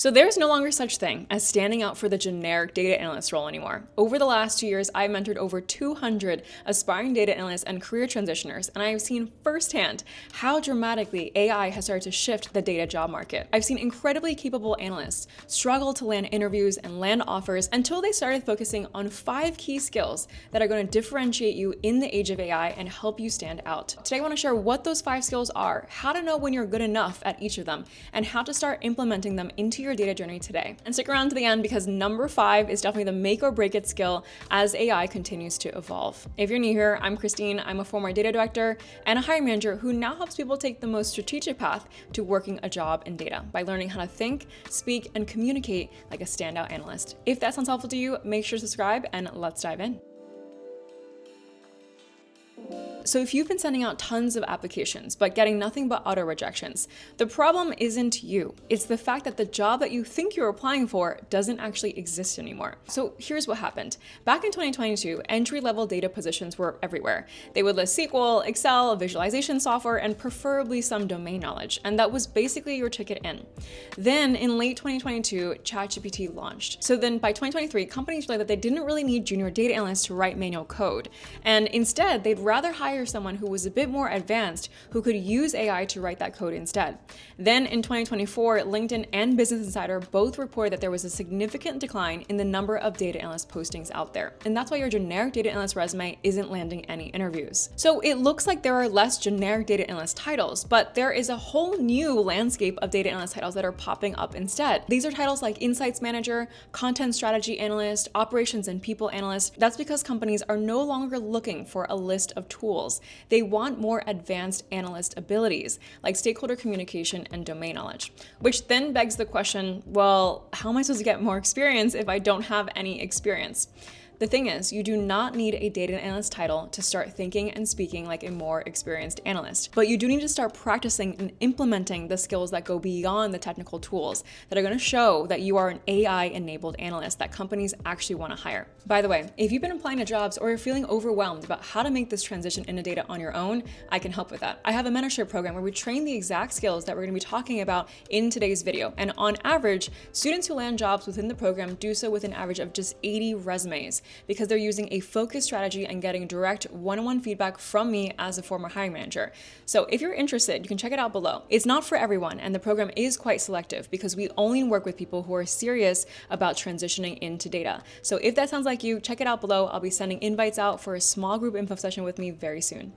So there's no longer such thing as standing out for the generic data analyst role anymore. Over the last 2 years, I've mentored over 200 aspiring data analysts and career transitioners, and I have seen firsthand how dramatically AI has started to shift the data job market. I've seen incredibly capable analysts struggle to land interviews and land offers until they started focusing on 5 key skills that are going to differentiate you in the age of AI and help you stand out. Today, I want to share what those 5 skills are, how to know when you're good enough at each of them, and how to start implementing them into your data journey today. And stick around to the end because number 5 is definitely the make or break it skill as AI continues to evolve. If you're new here, I'm Christine. I'm a former data director and a hiring manager who now helps people take the most strategic path to working a job in data by learning how to think, speak, and communicate like a standout analyst. If that sounds helpful to you, make sure to subscribe and let's dive in. So if you've been sending out tons of applications, but getting nothing but auto-rejections, the problem isn't you. It's the fact that the job that you think you're applying for doesn't actually exist anymore. So here's what happened. Back in 2022, entry-level data positions were everywhere. They would list SQL, Excel, visualization software, and preferably some domain knowledge. And that was basically your ticket in. Then in late 2022, ChatGPT launched. So then by 2023, companies realized that they didn't really need junior data analysts to write manual code. And instead, they'd rather hire someone who was a bit more advanced who could use AI to write that code instead. Then in 2024, LinkedIn and Business Insider both reported that there was a significant decline in the number of data analyst postings out there. And that's why your generic data analyst resume isn't landing any interviews. So it looks like there are less generic data analyst titles, but there is a whole new landscape of data analyst titles that are popping up instead. These are titles like Insights Manager, Content Strategy Analyst, Operations and People Analyst. That's because companies are no longer looking for a list of tools. They want more advanced analyst abilities like stakeholder communication and domain knowledge, which then begs the question, well, how am I supposed to get more experience if I don't have any experience? The thing is, you do not need a data analyst title to start thinking and speaking like a more experienced analyst, but you do need to start practicing and implementing the skills that go beyond the technical tools that are going to show that you are an AI-enabled analyst that companies actually want to hire. By the way, if you've been applying to jobs or you're feeling overwhelmed about how to make this transition into data on your own, I can help with that. I have a mentorship program where we train the exact skills that we're going to be talking about in today's video. And on average, students who land jobs within the program do so with an average of just 80 resumes, because they're using a focused strategy and getting direct one-on-one feedback from me as a former hiring manager. So if you're interested, you can check it out below. It's not for everyone, and the program is quite selective because we only work with people who are serious about transitioning into data. So if that sounds like you, check it out below. I'll be sending invites out for a small group info session with me very soon.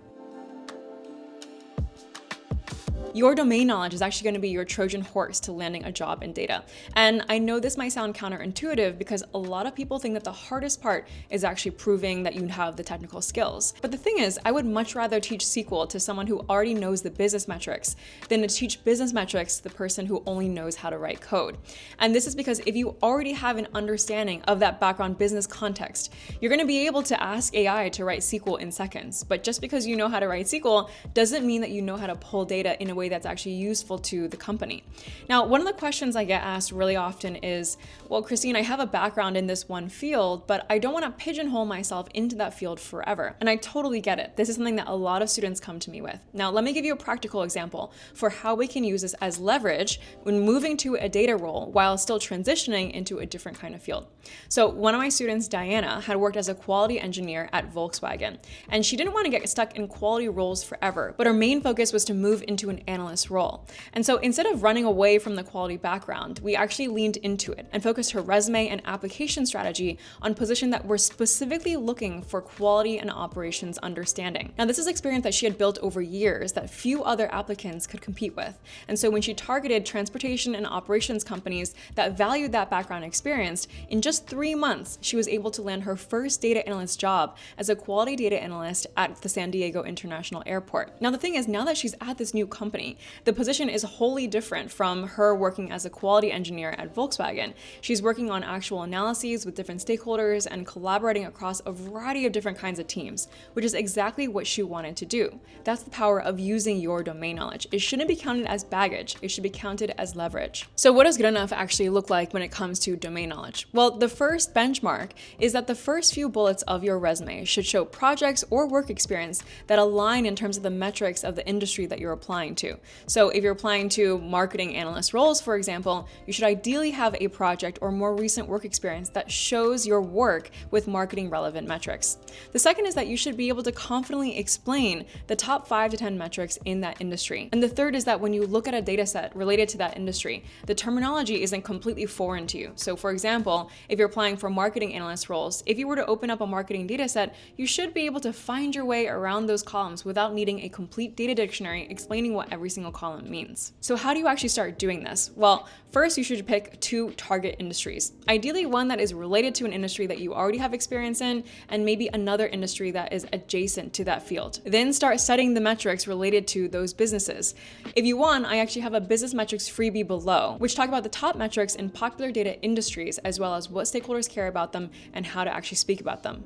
Your domain knowledge is actually going to be your Trojan horse to landing a job in data. And I know this might sound counterintuitive because a lot of people think that the hardest part is actually proving that you have the technical skills. But the thing is, I would much rather teach SQL to someone who already knows the business metrics than to teach business metrics to the person who only knows how to write code. And this is because if you already have an understanding of that background business context, you're going to be able to ask AI to write SQL in seconds. But just because you know how to write SQL doesn't mean that you know how to pull data in a way that's actually useful to the company. Now, one of the questions I get asked really often is, well, Christine, I have a background in this one field, but I don't want to pigeonhole myself into that field forever. And I totally get it. This is something that a lot of students come to me with. Now, let me give you a practical example for how we can use this as leverage when moving to a data role while still transitioning into a different kind of field. So one of my students, Diana, had worked as a quality engineer at Volkswagen, and she didn't want to get stuck in quality roles forever, but her main focus was to move into an analyst role. And so instead of running away from the quality background, we actually leaned into it and focused her resume and application strategy on positions that were specifically looking for quality and operations understanding. Now, this is experience that she had built over years that few other applicants could compete with. And so when she targeted transportation and operations companies that valued that background experience, in just 3 months, she was able to land her first data analyst job as a quality data analyst at the San Diego International Airport. Now, the thing is, now that she's at this new company, the position is wholly different from her working as a quality engineer at Volkswagen. She's working on actual analyses with different stakeholders and collaborating across a variety of different kinds of teams, which is exactly what she wanted to do. That's the power of using your domain knowledge. It shouldn't be counted as baggage. It should be counted as leverage. So what does good enough actually look like when it comes to domain knowledge? Well, the first benchmark is that the first few bullets of your resume should show projects or work experience that align in terms of the metrics of the industry that you're applying to. to. So if you're applying to marketing analyst roles, for example, you should ideally have a project or more recent work experience that shows your work with marketing relevant metrics. The second is that you should be able to confidently explain the top 5 to 10 metrics in that industry. And the third is that when you look at a data set related to that industry, the terminology isn't completely foreign to you. So for example, if you're applying for marketing analyst roles, if you were to open up a marketing data set, you should be able to find your way around those columns without needing a complete data dictionary explaining what every single column means. So how do you actually start doing this? Well, first you should pick 2 target industries. Ideally one that is related to an industry that you already have experience in, and maybe another industry that is adjacent to that field. Then start studying the metrics related to those businesses. If you want, I actually have a business metrics freebie below, which talk about the top metrics in popular data industries, as well as what stakeholders care about them and how to actually speak about them.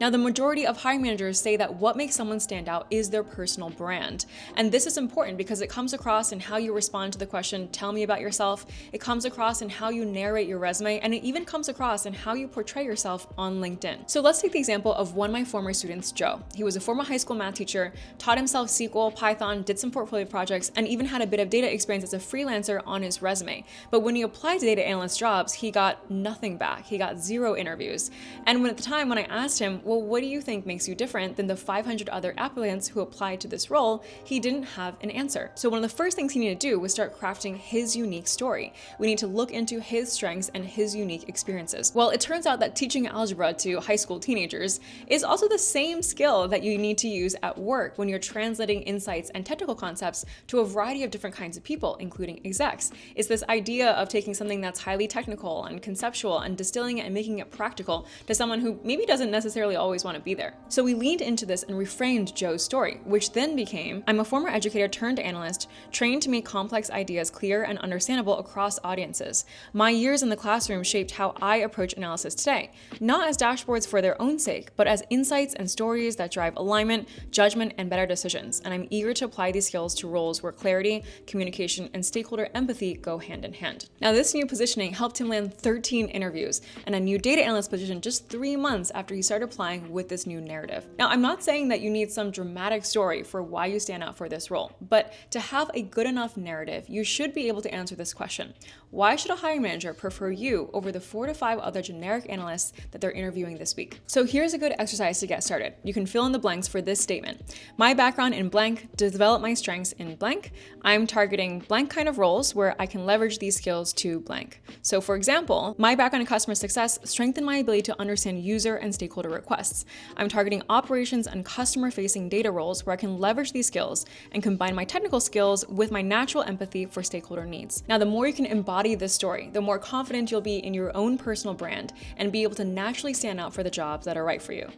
Now, the majority of hiring managers say that what makes someone stand out is their personal brand. And this is important because it comes across in how you respond to the question, tell me about yourself. It comes across in how you narrate your resume, and it even comes across in how you portray yourself on LinkedIn. So let's take the example of one of my former students, Joe. He was a former high school math teacher, taught himself SQL, Python, did some portfolio projects, and even had a bit of data experience as a freelancer on his resume. But when he applied to data analyst jobs, he got nothing back. He got 0 interviews. And at the time when I asked him, well, what do you think makes you different than the 500 other applicants who applied to this role? He didn't have an answer. So one of the first things he needed to do was start crafting his unique story. We need to look into his strengths and his unique experiences. Well, it turns out that teaching algebra to high school teenagers is also the same skill that you need to use at work when you're translating insights and technical concepts to a variety of different kinds of people, including execs. It's this idea of taking something that's highly technical and conceptual and distilling it and making it practical to someone who maybe doesn't necessarily always want to be there. So we leaned into this and reframed Joe's story, which then became, I'm a former educator turned analyst, trained to make complex ideas clear and understandable across audiences. My years in the classroom shaped how I approach analysis today, not as dashboards for their own sake, but as insights and stories that drive alignment, judgment, and better decisions. And I'm eager to apply these skills to roles where clarity, communication, and stakeholder empathy go hand in hand. Now, this new positioning helped him land 13 interviews and a new data analyst position just 3 months after he started applying with this new narrative. Now, I'm not saying that you need some dramatic story for why you stand out for this role, but to have a good enough narrative, you should be able to answer this question. Why should a hiring manager prefer you over the 4 to 5 other generic analysts that they're interviewing this week? So here's a good exercise to get started. You can fill in the blanks for this statement. My background in blank, to develop my strengths in blank, I'm targeting blank kind of roles where I can leverage these skills to blank. So for example, my background in customer success strengthened my ability to understand user and stakeholder requests. I'm targeting operations and customer-facing data roles where I can leverage these skills and combine my technical skills with my natural empathy for stakeholder needs. Now, the more you can embody this story, the more confident you'll be in your own personal brand and be able to naturally stand out for the jobs that are right for you.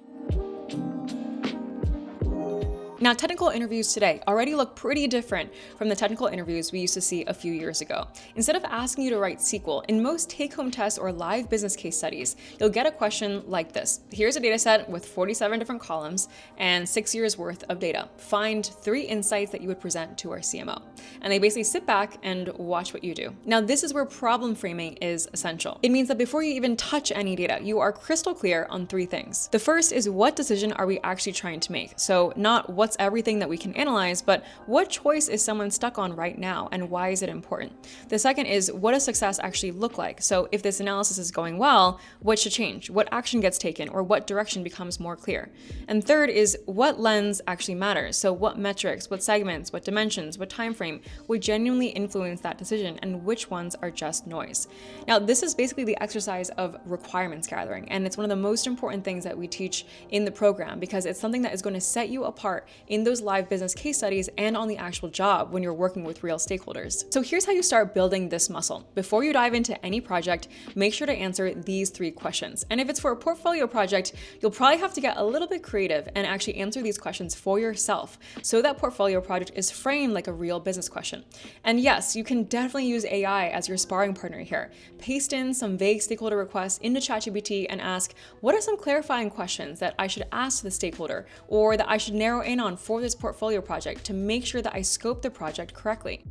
Now, technical interviews today already look pretty different from the technical interviews we used to see a few years ago. Instead of asking you to write SQL, in most take-home tests or live business case studies, you'll get a question like this. Here's a data set with 47 different columns and 6 years worth of data. Find 3 insights that you would present to our CMO. And they basically sit back and watch what you do. Now, this is where problem framing is essential. It means that before you even touch any data, you are crystal clear on 3 things. The first is, what decision are we actually trying to make? So not what's everything that we can analyze, but what choice is someone stuck on right now and why is it important? The second is, what does success actually look like? So if this analysis is going well, what should change? What action gets taken, or what direction becomes more clear? And third is, what lens actually matters? So what metrics, what segments, what dimensions, what time frame would genuinely influence that decision, and which ones are just noise? Now, this is basically the exercise of requirements gathering, and it's one of the most important things that we teach in the program because it's something that is going to set you apart in those live business case studies and on the actual job when you're working with real stakeholders. So here's how you start building this muscle. Before you dive into any project, make sure to answer these 3 questions. And if it's for a portfolio project, you'll probably have to get a little bit creative and actually answer these questions for yourself so that portfolio project is framed like a real business question. And yes, you can definitely use AI as your sparring partner here. Paste in some vague stakeholder requests into ChatGPT and ask, what are some clarifying questions that I should ask the stakeholder or that I should narrow in on for this portfolio project to make sure that I scope the project correctly.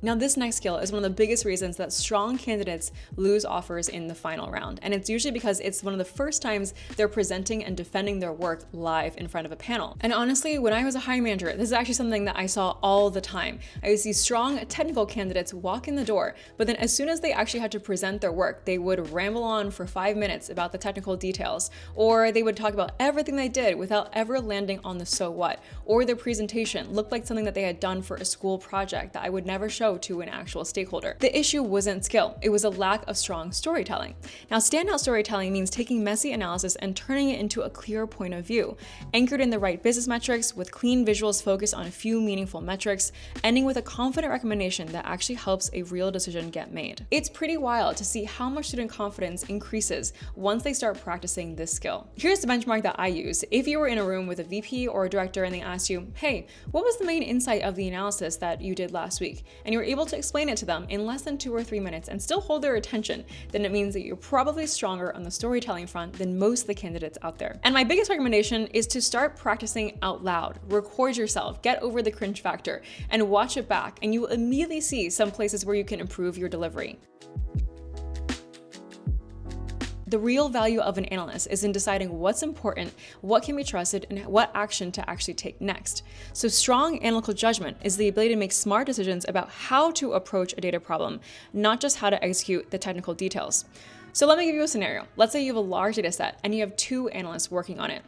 Now, this next skill is one of the biggest reasons that strong candidates lose offers in the final round. And it's usually because it's one of the first times they're presenting and defending their work live in front of a panel. And honestly, when I was a hiring manager, this is actually something that I saw all the time. I would see strong technical candidates walk in the door, but then as soon as they actually had to present their work, they would ramble on for 5 minutes about the technical details, or they would talk about everything they did without ever landing on the so what, or their presentation looked like something that they had done for a school project that I would never show to an actual stakeholder. The issue wasn't skill, it was a lack of strong storytelling. Now, standout storytelling means taking messy analysis and turning it into a clear point of view, anchored in the right business metrics with clean visuals focused on a few meaningful metrics, ending with a confident recommendation that actually helps a real decision get made. It's pretty wild to see how much student confidence increases once they start practicing this skill. Here's the benchmark that I use. If you were in a room with a VP or a director and they asked you, hey, what was the main insight of the analysis that you did last week? And you were able to explain it to them in less than 2 or 3 minutes and still hold their attention, then it means that you're probably stronger on the storytelling front than most of the candidates out there. And my biggest recommendation is to start practicing out loud. Record yourself, get over the cringe factor, and watch it back, and you will immediately see some places where you can improve your delivery. The real value of an analyst is in deciding what's important, what can be trusted, and what action to actually take next. So strong analytical judgment is the ability to make smart decisions about how to approach a data problem, not just how to execute the technical details. So let me give you a scenario. Let's say you have a large data set and you have 2 analysts working on it.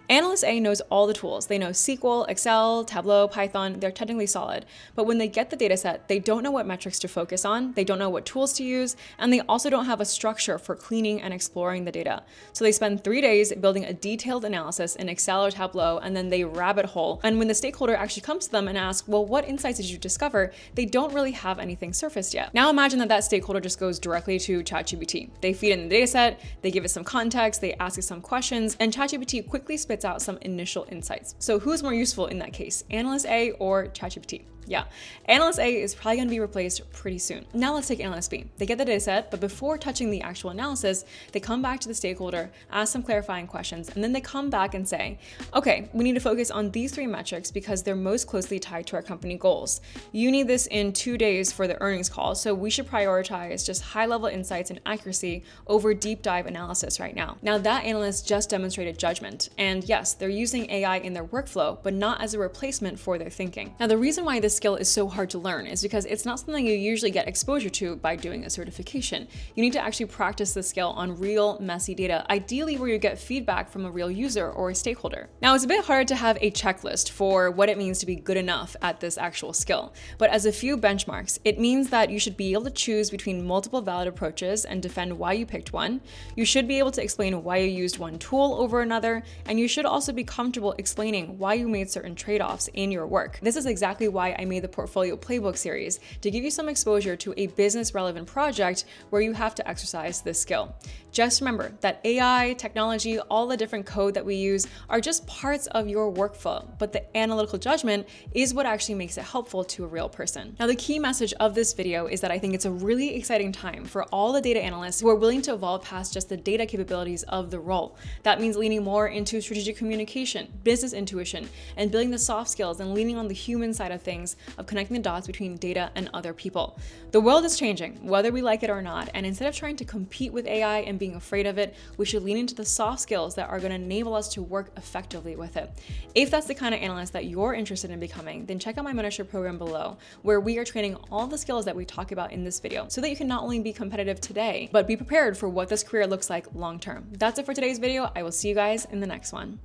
Analyst A knows all the tools. They know SQL, Excel, Tableau, Python. They're technically solid. But when they get the data set, they don't know what metrics to focus on. They don't know what tools to use. And they also don't have a structure for cleaning and exploring the data. So they spend 3 days building a detailed analysis in Excel or Tableau, and then they rabbit hole. And when the stakeholder actually comes to them and asks, well, what insights did you discover? They don't really have anything surfaced yet. Now imagine that stakeholder just goes directly to ChatGPT. They feed in the data set, they give it some context, they ask it some questions, and ChatGPT quickly spits out some initial insights. So who's more useful in that case, Analyst A or ChatGPT? Yeah, Analyst A is probably going to be replaced pretty soon. Now let's take Analyst B. They get the data set, but before touching the actual analysis, they come back to the stakeholder, ask some clarifying questions, and then they come back and say, okay, we need to focus on these 3 metrics because they're most closely tied to our company goals. You need this in 2 days for the earnings call, so we should prioritize just high-level insights and accuracy over deep dive analysis right now. Now that analyst just demonstrated judgment, and yes, they're using AI in their workflow, but not as a replacement for their thinking. Now the reason why this skill is so hard to learn is because it's not something you usually get exposure to by doing a certification. You need to actually practice the skill on real messy data, ideally where you get feedback from a real user or a stakeholder. Now it's a bit hard to have a checklist for what it means to be good enough at this actual skill, but as a few benchmarks, it means that you should be able to choose between multiple valid approaches and defend why you picked one. You should be able to explain why you used one tool over another, and you should also be comfortable explaining why you made certain trade-offs in your work. This is exactly why I made the Portfolio Playbook series, to give you some exposure to a business relevant project where you have to exercise this skill. Just remember that AI, technology, all the different code that we use are just parts of your workflow, but the analytical judgment is what actually makes it helpful to a real person. Now, the key message of this video is that I think it's a really exciting time for all the data analysts who are willing to evolve past just the data capabilities of the role. That means leaning more into strategic communication, business intuition, and building the soft skills and leaning on the human side of things, of connecting the dots between data and other people. The world is changing, whether we like it or not, and instead of trying to compete with AI and being afraid of it, we should lean into the soft skills that are going to enable us to work effectively with it. If that's the kind of analyst that you're interested in becoming, then check out my mentorship program below, where we are training all the skills that we talk about in this video so that you can not only be competitive today, but be prepared for what this career looks like long term. That's it for today's video. I will see you guys in the next one.